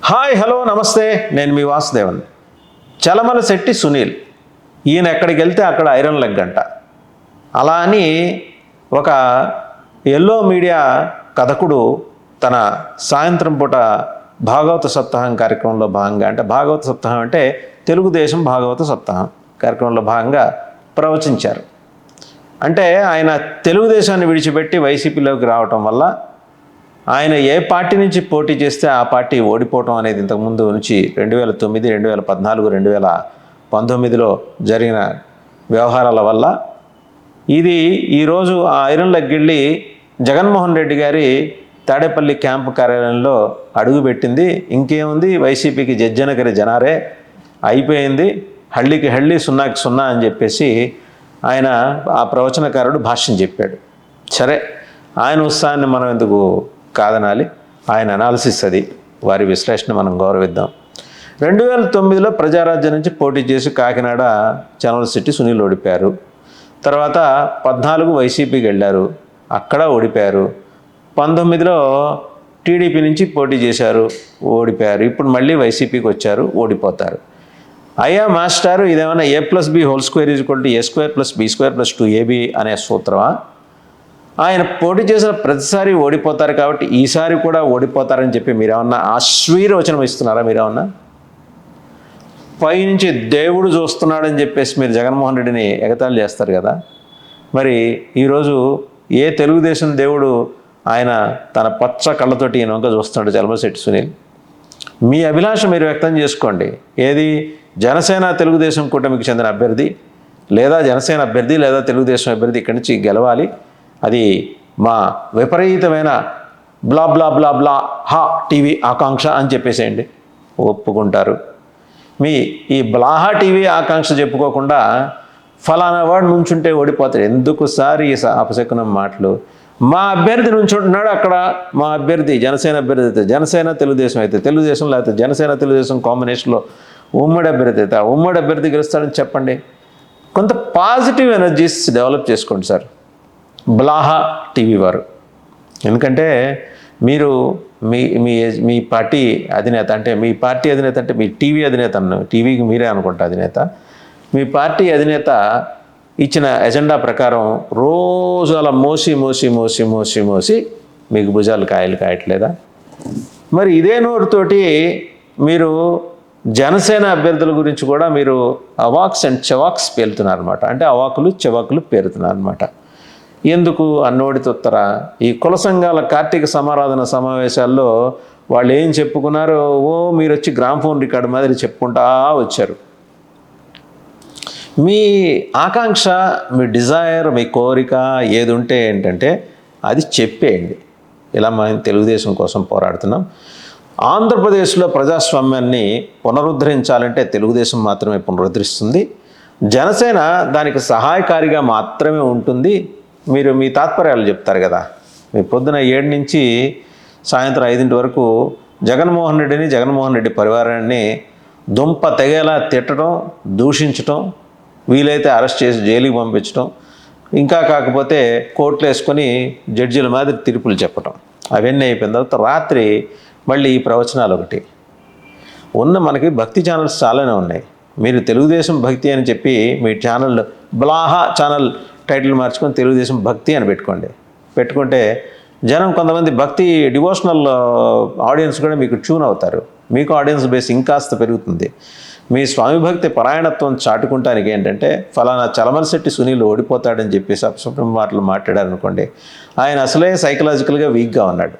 Hi hello నమస్తే, నేను మీ వాసుదేవన్. చలమలశెట్టి సునీల్, ఈయన ఎక్కడికి వెళ్తే అక్కడ ఐరన్ లెగ్ అంట. అలా అని ఒక ఎల్లో మీడియా కథకుడు తన సాయంత్రం పూట భాగవత సప్తాహం కార్యక్రమంలో భాగంగా, అంటే భాగవత సప్తాహం అంటే తెలుగుదేశం భాగవత సప్తాహం కార్యక్రమంలో భాగంగా ప్రవచించారు. అంటే ఆయన తెలుగుదేశాన్ని విడిచిపెట్టి వైసీపీలోకి రావటం వల్ల ఆయన ఏ పార్టీ నుంచి పోటీ చేస్తే ఆ పార్టీ ఓడిపోవటం అనేది ఇంతకుముందు నుంచి 2009, 2014, 2019లో జరిగిన వ్యవహారాల వల్ల ఇది ఈరోజు ఆ ఐరన్ లెగ్ వెళ్ళి జగన్మోహన్ రెడ్డి గారి తాడేపల్లి క్యాంపు కార్యాలయంలో అడుగుపెట్టింది. ఇంకేముంది, వైసీపీకి జజ్జనగరి జనారే అయిపోయింది, హళ్ళికి హళ్ళి సున్నాకి సున్నా అని చెప్పేసి ఆయన ఆ ప్రవచనకారుడు భాష్యం చెప్పాడు. సరే, ఆయన ఉత్సాహాన్ని మనం ఎందుకు కాదనాలి, ఆయన అనాలిసిస్ అది, వారి విశ్లేషణ మనం గౌరవిద్దాం. 2009లో ప్రజారాజ్యం నుంచి పోటీ చేసి కాకినాడ చలమలశెట్టి సునీల్ ఓడిపోయారు. తర్వాత 14 వైసీపీకి వెళ్ళారు, అక్కడ ఓడిపోయారు. 19లో టీడీపీ నుంచి పోటీ చేశారు, ఓడిపోయారు. ఇప్పుడు మళ్ళీ వైసీపీకి వచ్చారు, ఓడిపోతారు. అయ్యా మాస్టారు, ఇదేమన్నా a+b² = a² + b² + 2ab అనే సూత్రమా? ఆయన పోటీ చేసిన ప్రతిసారి ఓడిపోతారు కాబట్టి ఈసారి కూడా ఓడిపోతారని చెప్పి మీరేమన్నా ఆశీర్వచనం ఇస్తున్నారా? మీరేమన్నా పైనుంచి దేవుడు చూస్తున్నాడని చెప్పేసి మీరు జగన్మోహన్ రెడ్డిని ఎగతాళి చేస్తారు కదా. మరి ఈరోజు ఏ తెలుగుదేశం దేవుడు ఆయన తన పచ్చ కళ్ళతోటి ఈయన వంక చూస్తున్నాడు చలమలశెట్టి సునీల్? మీ అభిలాష మీరు వ్యక్తం చేసుకోండి. ఏది, జనసేన తెలుగుదేశం కూటమికి చెందిన అభ్యర్థి లేదా జనసేన అభ్యర్థి లేదా తెలుగుదేశం అభ్యర్థి ఇక్కడి నుంచి గెలవాలి, అది మా విపరీతమైన బ్లా బ్లా బ్లా బ్లా హా టీవీ ఆకాంక్ష అని చెప్పేసేయండి, ఒప్పుకుంటారు. మీ ఈ బ్లాహా టీవీ ఆకాంక్ష చెప్పుకోకుండా ఫలానా వాడు నుంచుంటే ఓడిపోతాడు. ఎందుకు సార్ ఈ అపశకునం మాటలు? మా అభ్యర్థి నుంచుంటున్నాడు అక్కడ, మా అభ్యర్థి జనసేన అభ్యర్థి అయితే జనసేన, తెలుగుదేశం అయితే తెలుగుదేశం, లేకపోతే జనసేన తెలుగుదేశం కాంబినేషన్లో ఉమ్మడి అభ్యర్థి అయితే ఉమ్మడి అభ్యర్థి గెలుస్తాడని చెప్పండి. కొంత పాజిటివ్ ఎనర్జీస్ డెవలప్ చేసుకోండి సార్ బ్లాహా టీవీ వారు. ఎందుకంటే మీరు మీ మీ మీ పార్టీ అధినేత, అంటే మీ పార్టీ అధినేత అంటే మీ టీవీ అధినేత అన్న, టీవీకి మీరే అనుకుంటా అధినేత. మీ పార్టీ అధినేత ఇచ్చిన ఎజెండా ప్రకారం రోజు అలా మోసి మోసి మోసి మోసి మోసి మీకు భుజాలు కాయలు కాయట్లేదా? మరి ఇదే నోరుతోటి మీరు జనసేన అభ్యర్థుల గురించి కూడా మీరు అవాక్స్ అండ్ చెవాక్స్ పేలుతున్నారనమాట. అంటే అవాకులు చెవాకులు పేరుతున్నారనమాట. ఎందుకు అన్నోడి తొత్తరా? ఈ కుల సంఘాల కార్తీక సమారాధన సమావేశాల్లో వాళ్ళు ఏం చెప్పుకున్నారో మీరు వచ్చి గ్రామ్ఫోన్ రికార్డు మాదిరి చెప్పుకుంటా వచ్చారు. మీ ఆకాంక్ష, మీ డిజైర్, మీ కోరిక ఏది ఉంటే ఏంటంటే అది చెప్పేయండి. ఇలా మనం తెలుగుదేశం కోసం పోరాడుతున్నాం. ఆంధ్రప్రదేశ్లో ప్రజాస్వామ్యాన్ని పునరుద్ధరించాలంటే తెలుగుదేశం మాత్రమే పునరుద్ధరిస్తుంది, జనసేన దానికి సహాయకారిగా మాత్రమే ఉంటుంది. మీరు మీ తాత్పర్యాలు చెప్తారు కదా. మీ పొద్దున 7 నుంచి సాయంత్రం 5 వరకు జగన్మోహన్ రెడ్డిని, జగన్మోహన్ రెడ్డి పరివారాన్ని దుంప తెగేలా తిట్టడం, దూషించటం, వీలైతే అరెస్ట్ చేసి జైలుకి పంపించడం, ఇంకా కాకపోతే కోర్టులు వేసుకొని జడ్జీల మాదిరి తీర్పులు చెప్పటం, అవన్నీ అయిపోయిన తర్వాత రాత్రి మళ్ళీ ఈ ప్రవచనాలు ఒకటి. మనకి భక్తి ఛానల్స్ చాలానే ఉన్నాయి. మీరు తెలుగుదేశం భక్తి అని చెప్పి మీ ఛానల్ బ్లాహా ఛానల్ టైటిల్ మార్చుకొని తెలుగుదేశం భక్తి అని పెట్టుకుంటే జనం కొంతమంది భక్తి డివోషనల్ ఆడియన్స్ కూడా మీకు ట్యూన్ అవుతారు. మీకు ఆడియన్స్ బేస్ ఇంకాస్త పెరుగుతుంది. మీ స్వామి భక్తి పరాయణత్వం చాటుకుంటానికి ఏంటంటే ఫలానా చలమలశెట్టి సునీల్ ఓడిపోతాడని చెప్పేసి అపశకునం మాటలు మాట్లాడారనుకోండి, ఆయన అసలే సైకలాజికల్గా వీక్గా ఉన్నాడు.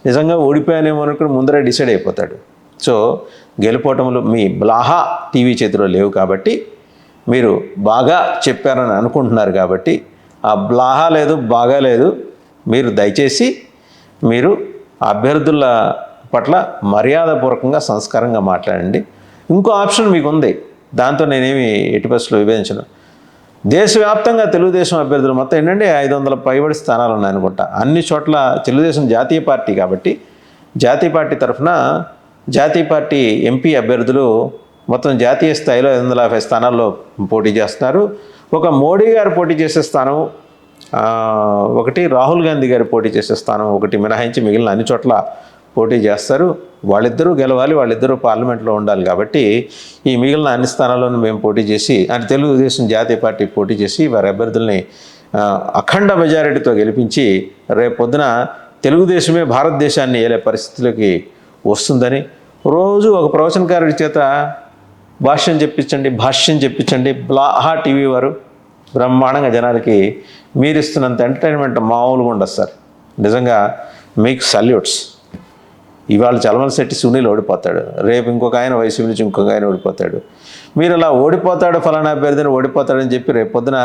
నిజంగా ఓడిపోయానేమో అనుకుని ముందరే డిసైడ్ అయిపోతాడు. సో గెలుపోవటంలో మీ బ్లాహా టీవీ చేతిలో లేవు కాబట్టి, మీరు బాగా చెప్పారని అనుకుంటున్నారు కాబట్టి ఆ బ్లాహా లేదు, బాగా లేదు. మీరు దయచేసి మీరు అభ్యర్థుల పట్ల మర్యాదపూర్వకంగా సంస్కారంగా మాట్లాడండి. ఇంకో ఆప్షన్ మీకు ఉంది, దాంతో నేనేమి ఎట్టి పరిస్థితుల్లో విభజించను. దేశవ్యాప్తంగా తెలుగుదేశం అభ్యర్థులు మొత్తం ఏంటంటే 500 పైబడి స్థానాలు ఉన్నాయనుకుంటా. అన్ని చోట్ల తెలుగుదేశం జాతీయ పార్టీ కాబట్టి జాతీయ పార్టీ తరఫున జాతీయ పార్టీ ఎంపీ అభ్యర్థులు మొత్తం జాతీయ స్థాయిలో 550 స్థానాల్లో పోటీ చేస్తున్నారు. ఒక మోడీ గారు పోటీ చేసే స్థానం ఒకటి, రాహుల్ గాంధీ గారు పోటీ చేసే స్థానం ఒకటి మినహాయించి మిగిలిన అన్ని చోట్ల పోటీ చేస్తారు. వాళ్ళిద్దరూ గెలవాలి, వాళ్ళిద్దరూ పార్లమెంట్లో ఉండాలి. కాబట్టి ఈ మిగిలిన అన్ని స్థానాల్లోనూ మేము పోటీ చేసి, అంటే తెలుగుదేశం జాతీయ పార్టీ పోటీ చేసి వారి అభ్యర్థుల్ని అఖండ మెజారిటీతో గెలిపించి రేపు పొద్దున తెలుగుదేశమే భారతదేశాన్ని ఏలే పరిస్థితులకి వస్తుందని రోజు ఒక ప్రవచనకారుడి చేత భాష్యం చెప్పించండి. బ్లాహా టీవీ వారు బ్రహ్మాండంగా జనాలకి మీరు ఇస్తున్నంత ఎంటర్టైన్మెంట్ మామూలుగా ఉండదు సార్. నిజంగా మీకు సల్యూట్స్. ఇవాళ చలమలశెట్టి సునీల్ ఓడిపోతాడు, రేపు ఇంకొక ఆయన వైసీపీ నుంచి ఇంకొక ఆయన ఓడిపోతాడు. మీరు అలా ఓడిపోతాడు ఫలానా అభ్యర్థిని ఓడిపోతాడని చెప్పి రేపు పొద్దున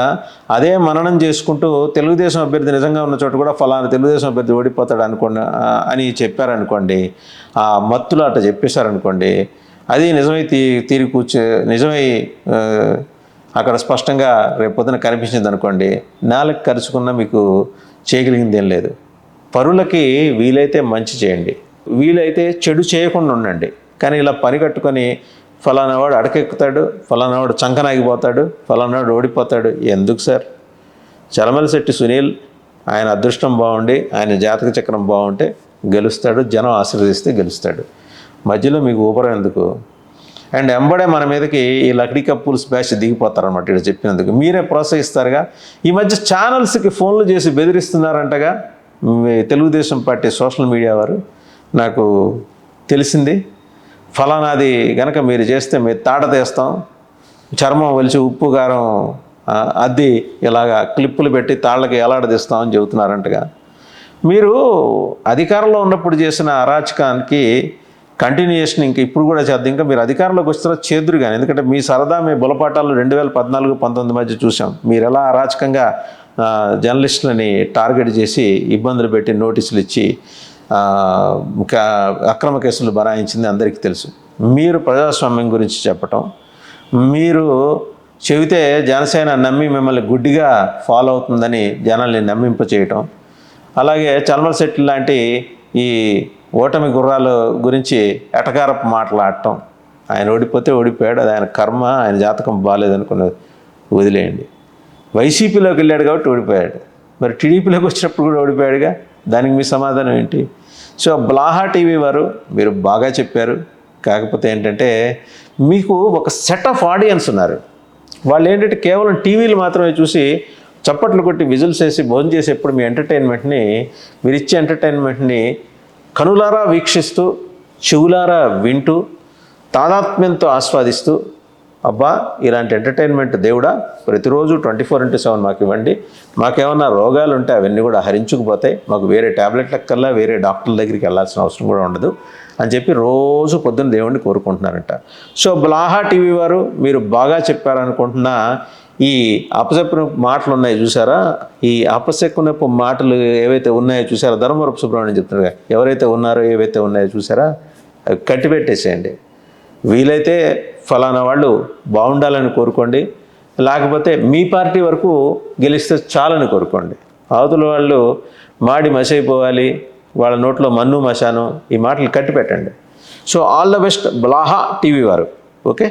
అదే మననం చేసుకుంటూ తెలుగుదేశం అభ్యర్థి నిజంగా ఉన్న చోట కూడా ఫలానా తెలుగుదేశం అభ్యర్థి ఓడిపోతాడు అని చెప్పారనుకోండి, ఆ మత్తులు అట్లా చెప్పేశారనుకోండి, అది నిజమై అక్కడ స్పష్టంగా రేపు పొద్దున కనిపించింది అనుకోండి, నాలుగు ఖర్చుకున్నా మీకు చేయగలిగింది ఏం లేదు. పరులకి వీలైతే మంచి చేయండి, వీలైతే చెడు చేయకుండా ఉండండి. కానీ ఇలా పని కట్టుకొని ఫలానా వాడు అడకెక్కుతాడు, ఫలానా వాడు చంకనాగిపోతాడు, ఫలానా వాడు ఓడిపోతాడు, ఎందుకు సార్? చలమలశెట్టి సునీల్ ఆయన అదృష్టం బాగుండి ఆయన జాతక చక్రం బాగుంటే గెలుస్తాడు, జనం ఆశీర్వదిస్తే గెలుస్తాడు. మధ్యలో మీకు ఊపరం ఎందుకు? అండ్ ఎంబడే మన మీదకి ఈ లక్డీ కప్పుల్స్ బ్యాచ్ దిగిపోతారన్నమాట. ఇక్కడ చెప్పినందుకు మీరే ప్రోత్సహిస్తారుగా. ఈ మధ్య ఛానల్స్కి ఫోన్లు చేసి బెదిరిస్తున్నారంటగా తెలుగుదేశం పార్టీ సోషల్ మీడియా వారు. నాకు తెలిసింది, ఫలానాది గనక మీరు చేస్తే మీరు తాట తీస్తాం, చర్మం ఒలిచి ఉప్పు కారం అద్ది ఇలాగా క్లిప్పులు పెట్టి తాళ్ళకి ఎలాడదీస్తామని చెబుతున్నారంటగా. మీరు అధికారంలో ఉన్నప్పుడు చేసిన అరాచకానికి కంటిన్యూయేషన్ ఇంక ఇప్పుడు కూడా చేద్దాం. ఇంకా మీరు అధికారంలోకి వస్తారో చేదురు కానీ, ఎందుకంటే మీ సరదా మీ బులపాటాలు 2014-19 మధ్య చూసాం. మీరు ఎలా అరాచకంగా జర్నలిస్టులని టార్గెట్ చేసి ఇబ్బందులు పెట్టి నోటీసులు ఇచ్చి అక్రమ కేసులు బనాయించింది అందరికీ తెలుసు. మీరు ప్రజాస్వామ్యం గురించి చెప్పటం, మీరు చెబితే జనసేన నమ్మి మిమ్మల్ని గుడ్డిగా ఫాలో అవుతుందని జనాల్ని నమ్మింప చేయటం, అలాగే చలమలశెట్టి లాంటి ఈ ఓటమి గుర్రాల గురించి ఎటకారపు మాట్లాడటం. ఆయన ఓడిపోతే ఓడిపోయాడు, అది ఆయన కర్మ, ఆయన జాతకం బాగాలేదనుకున్నది వదిలేయండి. వైసీపీలోకి వెళ్ళాడు కాబట్టి ఓడిపోయాడు, మరి టీడీపీలోకి వచ్చినప్పుడు కూడా ఓడిపోయాడుగా. దానికి మీ సమాధానం ఏంటి? సో బ్లాహా టీవీ వారు మీరు బాగా చెప్పారు. కాకపోతే ఏంటంటే మీకు ఒక సెట్ ఆఫ్ ఆడియన్స్ ఉన్నారు. వాళ్ళు ఏంటంటే కేవలం టీవీలు మాత్రమే చూసి చప్పట్లు కొట్టి విజిల్స్ వేసి భోజనం చేసేప్పుడు మీ ఎంటర్టైన్మెంట్ని, మీరు ఇచ్చే ఎంటర్టైన్మెంట్ని కనులారా వీక్షిస్తూ చెవులారా వింటూ తాదాత్మ్యంతో ఆస్వాదిస్తూ, అబ్బా ఇలాంటి ఎంటర్టైన్మెంట్ దేవుడా ప్రతిరోజు 24/7 మాకు ఇవ్వండి, మాకేమన్నా రోగాలు ఉంటే అవన్నీ కూడా హరించుకుపోతాయి, మాకు వేరే ట్యాబ్లెట్లకల్లా వేరే డాక్టర్ల దగ్గరికి వెళ్ళాల్సిన అవసరం కూడా ఉండదు అని చెప్పి రోజు పొద్దున్న దేవుణ్ణి కోరుకుంటున్నారంట. సో బ్లాహా టీవీ వారు మీరు బాగా చెప్పారనుకుంటున్నా, ఈ అపశకున మాటలు ఉన్నాయి చూసారా, ఈ అపశకునపు మాటలు ఏవైతే ఉన్నాయో చూసారా, ధర్మవరపు సుబ్రహ్మణ్యం చెప్తున్నారుగా, ఎవరైతే ఉన్నారో ఏవైతే ఉన్నాయో చూసారా, అవి కట్టిపెట్టేసేయండి. వీలైతే ఫలానా వాళ్ళు బాగుండాలని కోరుకోండి, లేకపోతే మీ పార్టీ వరకు గెలిస్తే చాలని కోరుకోండి. అవతల వాళ్ళు మాడి మసైపోవాలి, వాళ్ళ నోట్లో మన్ను మశాను, ఈ మాటలు కట్టిపెట్టండి. సో ఆల్ ద బెస్ట్ బ్లాహా టీవీ వారు. ఓకే.